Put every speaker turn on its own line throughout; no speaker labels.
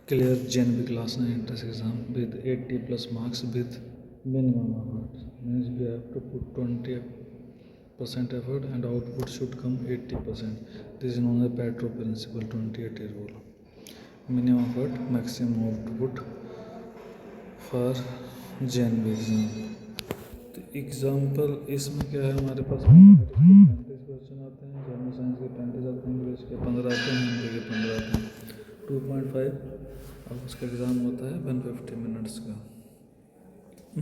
clear GNB class 9 entrance exam with 80 plus marks with minimum effort. Means we have to put 20% effort and output should come 80%. This is known as Pareto principle, 20-80 rule. Minimum effort, maximum output for GNB exam. तो example इसमें क्या है, हमारे पास 35 question आते हैं, general science के 35 आते हैं, इंग्लिश के 15 आते हैं, हिंदी के 15 आते हैं, 2.5। अब उसका एग्ज़ाम होता है 150 मिनट्स का।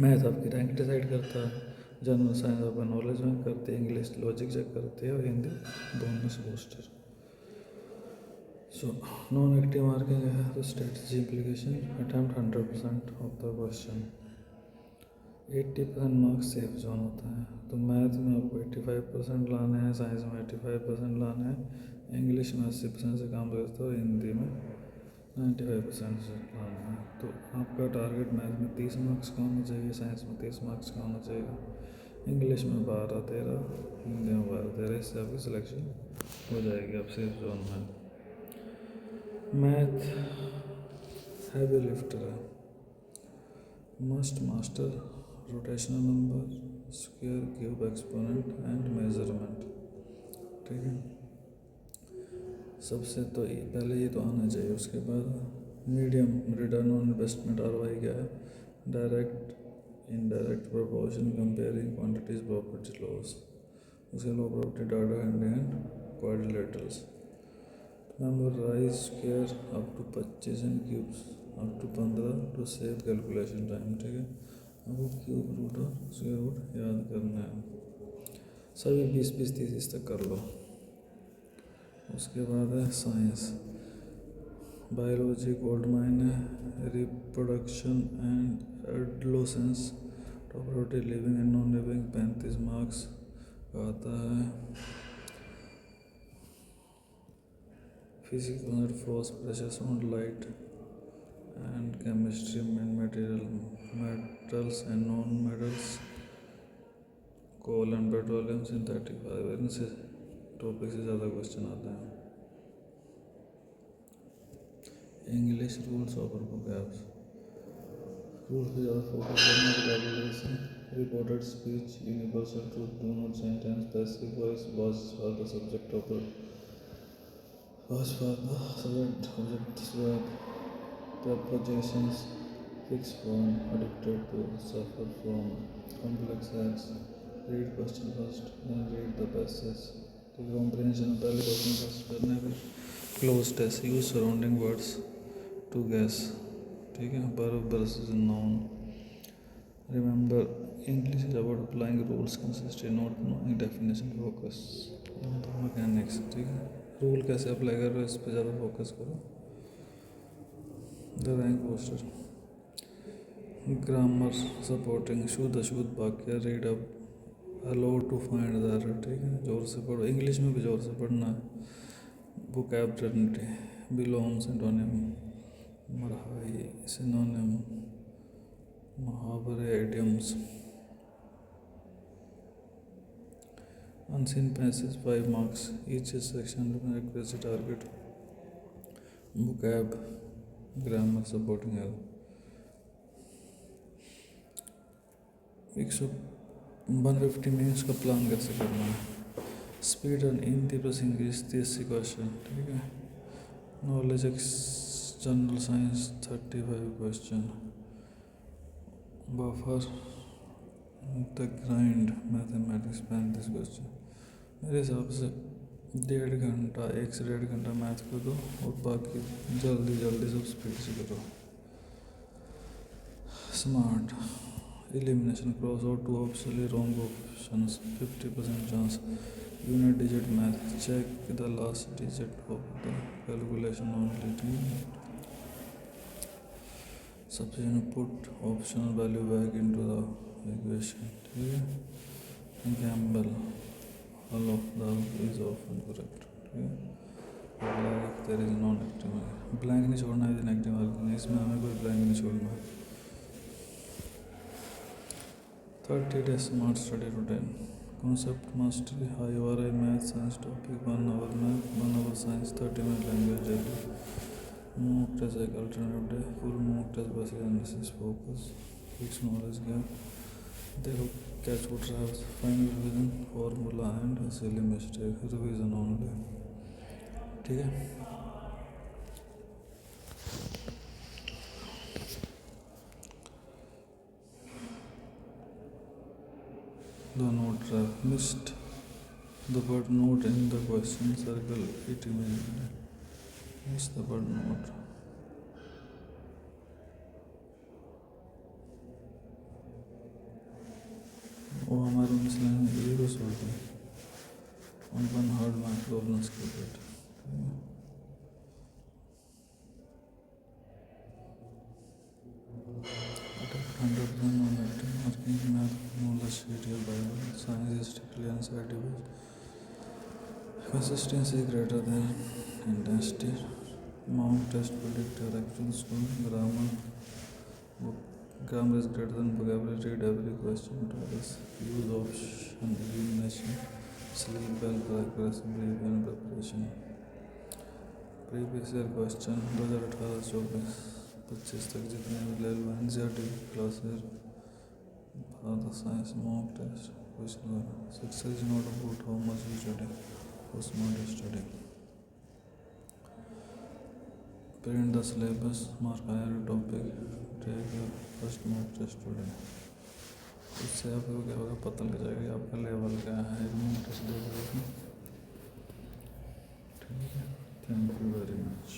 मैथ आपकी रैंक डिसाइड करता है, जनरल साइंस आपका नॉलेज में करते हैं, इंग्लिश लॉजिक चेक करते हैं और Hindi bonus booster. So non active marking है तो strategy implication attempt 100% of the question, 80% marks safe zone होता है। तो मैथ में आपको 85% लाने हैं, साइंस में 85% लाने हैं, इंग्लिश में 80% से काम करता है और हिंदी में 95% से लाना है। तो आपका टारगेट मैथ में 30 मार्क्स का होना चाहिए, साइंस में 30 मार्क्स का होना चाहिए, इंग्लिश में 12-13, हिंदी में 12-13। इससे आपकी सिलेक्शन हो जाएगी, आप सेफ जोन में। मैथ हैवी लिफ्टर है, must master rotational number, square, cube, exponent and measurement. ठीक है, सबसे तो पहले ये तो आना चाहिए। उसके बाद medium return on investment ROI क्या है, direct indirect proportion, comparing quantities, property loss. उसके लो property data hand and quadrilaterals, memorise square up to 25 and cubes up to 15 to save calculation time. ठीक है, आपको क्यूब रूट और square root याद करना है, सभी 20-20-30 तक कर लो। उसके बाद है साइंस, बायोलॉजी गोल्ड माइन है, reproduction and adolescence, property living and non living, 35 marks का आता है। फिजिक्स में force, pressure, sound, light and chemistry में metals and non metals, coal and petroleum, synthetic fibre. इनसे टॉपिक से ज़्यादा क्वेश्चन आते हैं। इंग्लिश रूल्स और वोकैब्स, रूल्स पे ज़्यादा फोकस करना, वोकैबुलरी से reported speech, universal truth, do not sentence, passive voice, was for the subject of subject object verb, prepositions, fixed form, addicted to, suffer from, complex acts, read question first, then read the passage। तो comprehension पहले question first करने पे cloze test, use surrounding words to guess. ठीक है, verb versus noun, remember English is about applying rules consistent, not knowing definition, focus mechanics. ठीक है, rule कैसे apply कर रहे हो इस पर ज़्यादा फोकस करो। The rank poster, grammar supporting, शुद्ध अशुद्ध वाक्य, read up, allow to find the error. ठीक है, जोर से पढ़ो, इंग्लिश में भी जोर से पढ़ना है। वोकैबुलरी, बिलोंग, सिनोनिम, मरहाई, सिनोनिम, मुहावरे, idioms. Unseen passage 5 marks each section, accuracy target, vocab, grammar supporting है। 150 मिनट्स का प्लान कैसे करना है, speed and Hindi plus English 30 question. ठीक है, knowledge general science 35 question, buffer the grind mathematics 35 question. मेरे हिसाब से 1.5 घंटा, 1 से 1.5 घंटा मैथ करो और बाकी जल्दी जल्दी सब स्पीड से करो। Smart, elimination, cross out two optionally wrong options, 50% chance, unit digit math, check the last digit of the calculation only, substitution, put optional value back into the equation. ठीक है, gamble, all of the is often correct. ठीक है, blank there is non active, blank नहीं छोड़ना है, negative marking, इसमें हमें कोई ब्लैंक नहीं छोड़ना है। 30 days smart study routine, concept mastery, IORI math science topic, 1 hour math, 1 hour science, 30 minute language daily, test एक alternative day, full mock test बस analysis focus fix knowledge gap, देखो क्या छूट रहा है, final revision formula and silly mistake revision only. ठीक है, the note trap, missed the word note in the question, circle it immediately, miss the word note। वो हमारे मिसलेनियस ये को सॉल्व है, वन हार्ड मैथ प्रॉब्लम्स के ऊपर। Attempt 100% on active marking, math knowledge sheet your Bible, science is strictly anxiety based, consistency greater than intensity, mock test predict your actual score, grammar is greater than vocabulary, read every question twice, use option elimination, sleep well for accuracy, believe in preparation। Previous year question 2018-24-25 तक जितने भी level NCERT classes father science mock test question, success is not about how much you study, how smart you study. Print the syllabus, mark higher topic, take your first mock test today. इससे आपको क्या होगा, पता लग जाएगा कि आपका level क्या है मॉक टेस्ट दे। ठीक है, थैंक यू वेरी मच।